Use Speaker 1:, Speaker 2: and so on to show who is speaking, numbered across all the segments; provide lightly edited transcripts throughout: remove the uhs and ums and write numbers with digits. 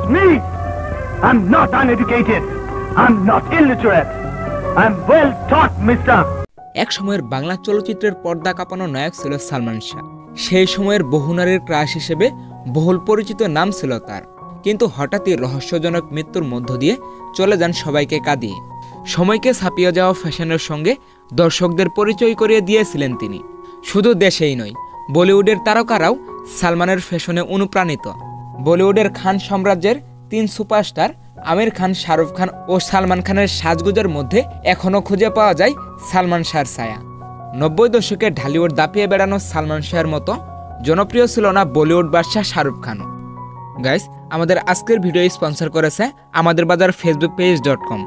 Speaker 1: me? I'm not uneducated. I'm not illiterate. I'm well taught, mister.
Speaker 2: এক সময়ের বাংলা চলচ্চিত্রের পর্দা কাঁপানো নায়ক ছিল সালমান শাহ। সেই সময়ের বহু নারীর ক্রাশ হিসেবে বহুল পরিচিত নাম ছিল তার। কিন্তু হঠাৎই রহস্যজনক মৃত্যুর মধ্য দিয়ে চলে যান সবাইকে কাঁদিয়ে। সময়কে ছাপিয়ে যাওয়া ফ্যাশনের সঙ্গে দর্শকদের পরিচয় করিয়ে দিয়েছিলেন তিনি। শুধু দেশেই নয়, বলিউডের তারকারাও সালমানের ফ্যাশনে অনুপ্রাণিত। বলিউডের খান সাম্রাজ্যের 3 সুপারস্টার আমির খান, শাহরুখ খান ও সালমান খানের সাজগোজের মধ্যে এখনও খুঁজে পাওয়া যায় সালমান শাহর ছায়া। 90 দশকে ঢালিউড দাপিয়ে বেড়ানো সালমান শাহর মতো জনপ্রিয় ছিল না বলিউড বাদশাহ শাহরুখ খানও। গাইস, আমাদের আজকের ভিডিও স্পন্সর করেছে আমাদের বাজার facebook.com।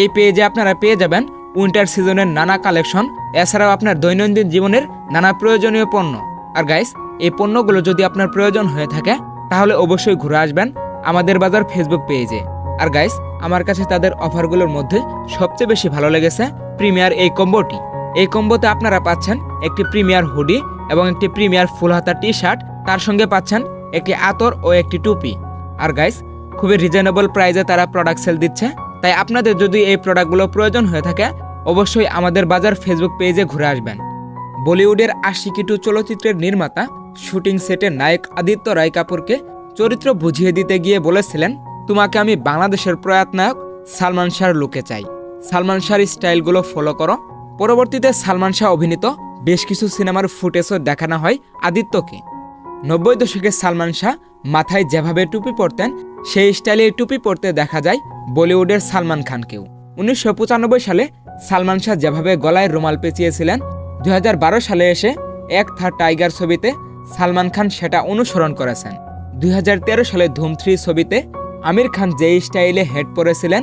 Speaker 2: এই পেজে আপনারা পেয়ে যাবেন উইন্টার সিজনের নানা কালেকশন, এছাড়াও আপনার দৈনন্দিন জীবনের নানা প্রয়োজনীয় পণ্য। আর গাইস, এই পণ্যগুলো যদি আপনার প্রয়োজন হয়ে থাকে তাহলে অবশ্যই ঘুরে আসবেন আমাদের বাজার ফেসবুক পেজে। আর গাইস, আমার কাছে তাদের অফারগুলোর মধ্যে সবচেয়ে বেশি ভালো লেগেছে প্রিমিয়ার এই কম্বোটি। এই কম্বোতে আপনারা পাচ্ছেন একটি প্রিমিয়ার হুডি এবং একটি প্রিমিয়ার ফুল হাতা টি শার্ট, তার সঙ্গে পাচ্ছেন একটি আতর ও একটি টুপি। আর গাইস, খুবই রিজনেবল প্রাইসে তারা প্রোডাক্ট সেল দিচ্ছে, তাই আপনাদের যদি এই প্রোডাক্টগুলো প্রয়োজন হয়ে থাকে অবশ্যই আমাদের বাজার ফেসবুক পেজে ঘুরে আসবেন। বলিউডের আশিকি 2 চলচ্চিত্রের নির্মাতা শুটিং সেটে নায়ক আদিত্য রায় কাপুরকে চরিত্র বুঝিয়ে দিতে গিয়ে বলেছিলেন, তোমাকে আমি বাংলাদেশের প্রয়াত নায়ক সালমান শাহর লুকে চাই, সালমান শাহর স্টাইলগুলো ফলো করো। পরবর্তীতে সালমান শাহ অভিনীত বেশ কিছু সিনেমার ফুটেজও দেখানো হয় আদিত্যকে। 90 দশকে সালমান শাহ মাথায় যেভাবে টুপি পরতেন সেই স্টাইলে টুপি পরতে দেখা যায় বলিউডের সালমান খানকেও। 1995 সালে সালমান শাহ যেভাবে গলায় রুমাল পেঁচিয়েছিলেন, 2012 সালে এসে এক থা টাইগার ছবিতে সালমান খান সেটা অনুসরণ করেছেন। 2013 সালে ধুম 3 ছবিতে আমির খান যে স্টাইলে হেড পরেছিলেন,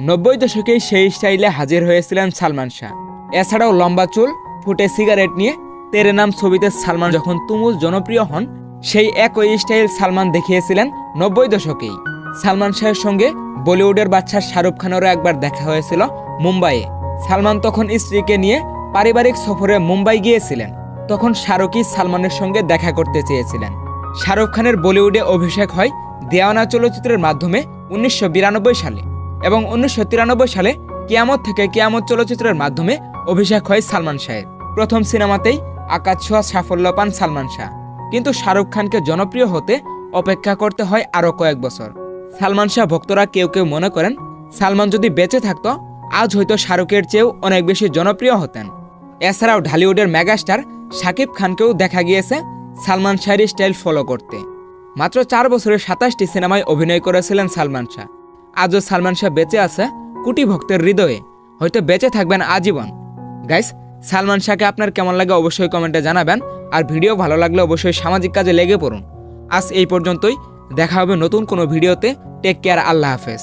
Speaker 2: 90 দশকেই সেই স্টাইলে হাজির হয়েছিলেন সালমান শাহ। এছাড়াও লম্বা চুল, ফুটে সিগারেট নিয়ে তেরে নাম ছবিতে সালমান যখন তুমুল জনপ্রিয় হন, সেই একই স্টাইল সালমান দেখিয়েছিলেন 90 দশকেই। সালমান শাহের সঙ্গে বলিউডের বাদশা শাহরুখ খানেরও একবার দেখা হয়েছিল মুম্বাইয়ে। সালমান তখন স্ত্রীকে নিয়ে পারিবারিক সফরে মুম্বাই গিয়েছিলেন। তখন শাহরুখই সালমানের সঙ্গে দেখা করতে চেয়েছিলেন। শাহরুখ খানের বলিউডে অভিষেক হয় দেওয়ানা চলচ্চিত্রের মাধ্যমে 1992 সালে এবং 1993 সালে কিয়ামত থেকে কিয়ামত চলচ্চিত্রের মাধ্যমে অভিষেক হয় সালমান শাহের। প্রথম সিনেমাতেই আকাশ ছোঁয়া সাফল্য পান সালমান শাহ, কিন্তু শাহরুখ খানকে জনপ্রিয় হতে অপেক্ষা করতে হয় আরও কয়েক বছর। সালমান শাহ ভক্তরা কেউ কেউ মনে করেন সালমান যদি বেঁচে থাকত আজ হয়তো শাহরুখের চেয়েও অনেক বেশি জনপ্রিয় হতেন। এছাড়াও ঢালিউডের মেগাস্টার শাকিব খানকেও দেখা গিয়েছে সালমান শাহের স্টাইল ফলো করতে। মাত্র 4 বছরে 27টি সিনেমায় অভিনয় করেছিলেন সালমান শাহ। আজও সালমান শাহ বেঁচে আছে কোটি ভক্তের হৃদয়ে, হয়তো বেঁচে থাকবেন আজীবন। গাইস, সালমান শাহকে আপনার কেমন লাগে অবশ্যই কমেন্টে জানাবেন। আর ভিডিও ভালো লাগলে অবশ্যই সামাজিক কাজে লেগে পড়ুন। আজ এই পর্যন্তই, দেখা হবে নতুন কোনো ভিডিওতে। টেক কেয়ার, আল্লাহ হাফেজ।